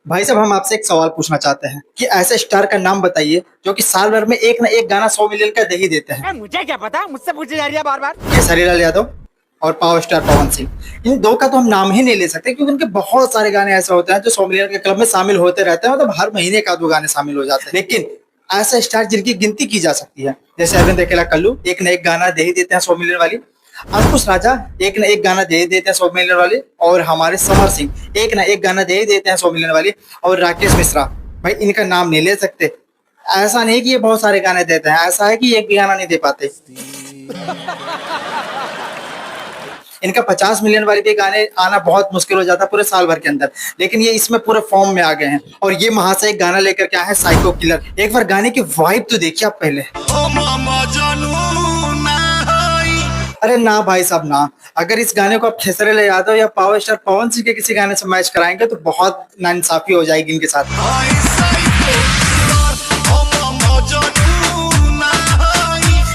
भाई साहब हम आपसे एक सवाल पूछना चाहते हैं कि ऐसे स्टार का नाम बताइए जो कि साल भर में एक ना एक गाना 100 मिलियन का दे ही देते हैं। मुझे क्या पता, मुझसे पूछे जा रही है बार बार। खेसारी लाल यादव और पावर स्टार पवन सिंह, इन दो का तो हम नाम ही नहीं ले सकते क्योंकि उनके बहुत सारे गाने ऐसे होते हैं जो 100 मिलियन के क्लब में शामिल होते रहते हैं। मतलब हर महीने का दो गाने शामिल हो जाते हैं। लेकिन ऐसा स्टार जिनकी गिनती की जा सकती है जैसे अरविंद अकेला कल्लू, एक ना एक गाना दे ही देते हैं 100 मिलियन वाली। अंकुश राजा एक ना एक गाना दे ही देते हैं 100 मिलियन वाले। और हमारे समर सिंह एक ना एक गाना दे ही देते हैं 100 मिलियन वाली। और राकेश मिश्रा, भाई इनका नाम नहीं ले सकते। ऐसा नहीं कि ये बहुत सारे गाने देते हैं, ऐसा है कि ये एक भी गाना नहीं दे पाते। इनका 50 मिलियन वाले भी गाने आना बहुत मुश्किल हो जाता है पूरे साल भर के अंदर। लेकिन ये इसमें पूरे फॉर्म में आ गए हैं और ये महाशय एक गाना लेकर के आए हैं, साइको किलर। एक बार गाने की वाइब तो देखिए आप पहले। अरे ना भाई साहब ना, अगर इस गाने को आप खेसरी लाल यादव या पावर स्टार पवन सिंह के किसी गाने से मैच कराएंगे तो बहुत नाइंसाफी हो जाएगी इनके साथ।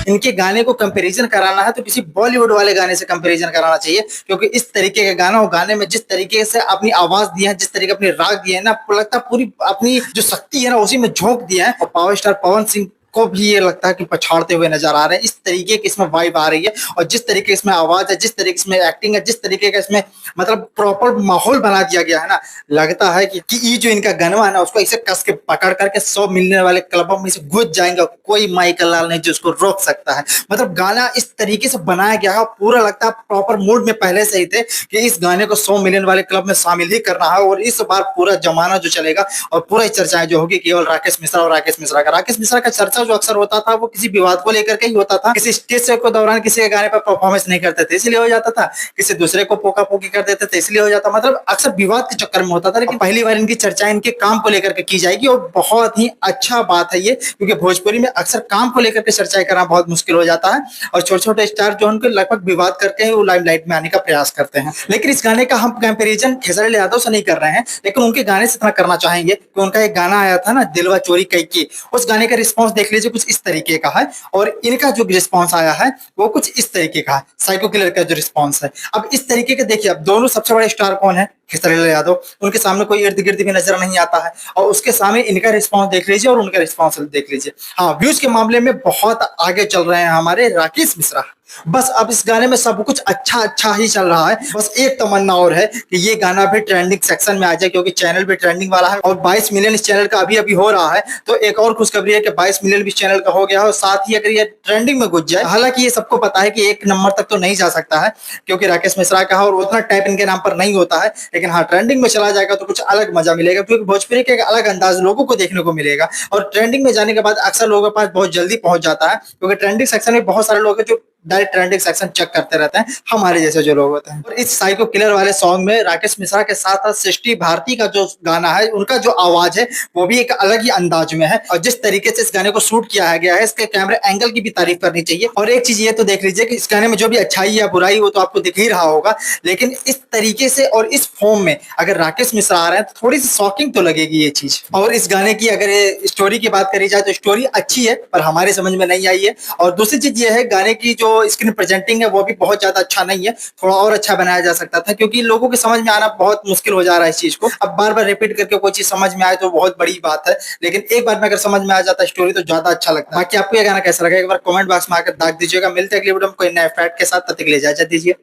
इनके गाने को कंपैरिजन कराना है तो किसी बॉलीवुड वाले गाने से कंपैरिजन कराना चाहिए, क्योंकि इस तरीके का गाना और गाने में जिस तरीके से अपनी आवाज दी है, जिस तरीके अपनी राग दिए है ना, आपको लगता है पूरी अपनी जो शक्ति है ना उसी में झोंक दिया है। और पावर स्टार पवन सिंह को भी ये लगता है कि पछाड़ते हुए नजर आ रहे हैं। इस तरीके की इसमें वाइब आ रही है और जिस तरीके इसमें आवाज है, जिस तरीके इसमें एक्टिंग है, जिस तरीके का इसमें मतलब प्रॉपर माहौल बना दिया गया है ना, लगता है कि ये जो इनका गनवा है ना उसको इसे कस के पकड़ करके 100 मिलियन वाले क्लबों में से घुस जाएंगे। कोई माइकल लाल नहीं जो उसको रोक सकता है। मतलब गाना इस तरीके से बनाया गया है, पूरा लगता है प्रॉपर मूड में पहले से ही थे कि इस गाने को 100 मिलियन वाले क्लब में शामिल ही करना है। और इस बार पूरा जमाना जो चलेगा और पूरा चर्चाएं जो होगी केवल राकेश मिश्रा और राकेश मिश्रा का। राकेश मिश्रा का चर्चा जो अक्सर होता था वो किसी विवाद को लेकर के ही होता था। किसी स्टेज शो के दौरान किसी के गाने पर परफॉर्मेंस नहीं करते थे इसलिए हो जाता था, किसी दूसरे को पोका पोकी कर देते थे इसलिए हो जाता। मतलब अक्सर विवाद के चक्कर में होता था। लेकिन पहली बार इनकी चर्चा इनके काम को लेकर के की जाएगी और बहुत ही अच्छा बात है ये, क्योंकि भोजपुरी में अक्सर काम को लेकर के चर्चाएं करना बहुत मुश्किल हो जाता है और छोटे छोटे स्टार जो उनको लगभग विवाद करके ही वो लाइमलाइट में आने का प्रयास करते हैं। लेकिन इस गाने का हम कंपैरिजन खेसारी लाल यादव से नहीं कर रहे हैं, लेकिन उनके गाने से इतना करना चाहेंगे कि उनका एक गाना आया था ना दिलवा चोरी कई की, उस गाने का रिस्पॉन्स देख लीजिए कुछ इस तरीके का है और इनका जो रिस्पॉन्स आया है वो कुछ इस तरीके का है। साइको किलर का जो रिस्पॉन्स है, अब इस तरीके के देखिए, अब दोनों सबसे बड़े स्टार कौन है? खेसारी लाल यादव। उनके सामने कोई इर्द गिर्द भी नजर नहीं आता है और उसके सामने इनका रिस्पॉन्स देख लीजिए और उनका रिस्पॉन्स देख लीजिए। हाँ, व्यूज के मामले में बहुत आगे चल रहे हैं हमारे राकेश मिश्रा। बस अब इस गाने में सब कुछ अच्छा अच्छा ही चल रहा है। बस एक तमन्ना और है कि ये गाना भी ट्रेंडिंग सेक्शन में आ जाए, क्योंकि चैनल भी ट्रेंडिंग वाला है और 22 मिलियन इस चैनल का अभी अभी हो रहा है। तो एक और खुशखबरी है कि 22 मिलियन भी इस चैनल का हो गया है और साथ ही अगर ये ट्रेंडिंग में घुस जाए, हालांकि ये सबको पता है कि 1 नंबर तक तो नहीं जा सकता है क्योंकि राकेश मिश्रा का है और उतना टाइप इनके नाम पर नहीं होता है, लेकिन हाँ ट्रेंडिंग में चला जाएगा तो कुछ अलग मजा मिलेगा, क्योंकि भोजपुरी का एक अलग अंदाज लोगों को देखने को मिलेगा। और ट्रेंडिंग में जाने के बाद अक्सर लोगों के पास बहुत जल्दी पहुंच जाता है, क्योंकि ट्रेंडिंग सेक्शन में बहुत सारे लोग हैं जो डायरेक्ट ट्रेंडिंग सेक्शन चेक करते रहते हैं, हमारे जैसे जो लोग होते हैं। और इस साइको किलर वाले सॉन्ग में राकेश मिश्रा के साथ साथ सृष्टि भारती का जो गाना है, उनका जो आवाज है वो भी एक अलग ही अंदाज में है और जिस तरीके से इस गाने को शूट किया गया है, इसके कैमरे एंगल की भी तारीफ करनी चाहिए। और एक चीज ये तो देख लीजिए कि इस गाने में जो भी अच्छाई या बुराई वो तो आपको दिख ही रहा होगा, लेकिन इस तरीके से और इस फॉर्म में अगर राकेश मिश्रा आ रहे हैं तो थोड़ी सी शॉकिंग तो लगेगी ये चीज। और इस गाने की अगर स्टोरी की बात करी जाए तो स्टोरी अच्छी है पर हमारे समझ में नहीं आई है। और दूसरी चीज ये है, गाने की जो स्क्रीन प्रेजेंटिंग है वो भी बहुत ज्यादा अच्छा नहीं है, थोड़ा और अच्छा बनाया जा सकता था, क्योंकि लोगों के समझ में आना बहुत मुश्किल हो जा रहा है इस चीज को। अब बार बार रिपीट करके कोई चीज समझ में आए तो बहुत बड़ी बात है, लेकिन एक बार में अगर समझ में आ जाता है स्टोरी तो ज्यादा अच्छा लगता है। बाकी आपको ये गाना कैसा लगा एक बार कमेंट बॉक्स में आकर दाग दीजिएगा। मिलते हैं अगली वीडियो में कोई नए फैक्ट के साथ, तब तक के लिए इजाजत दीजिए।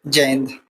जय हिंद।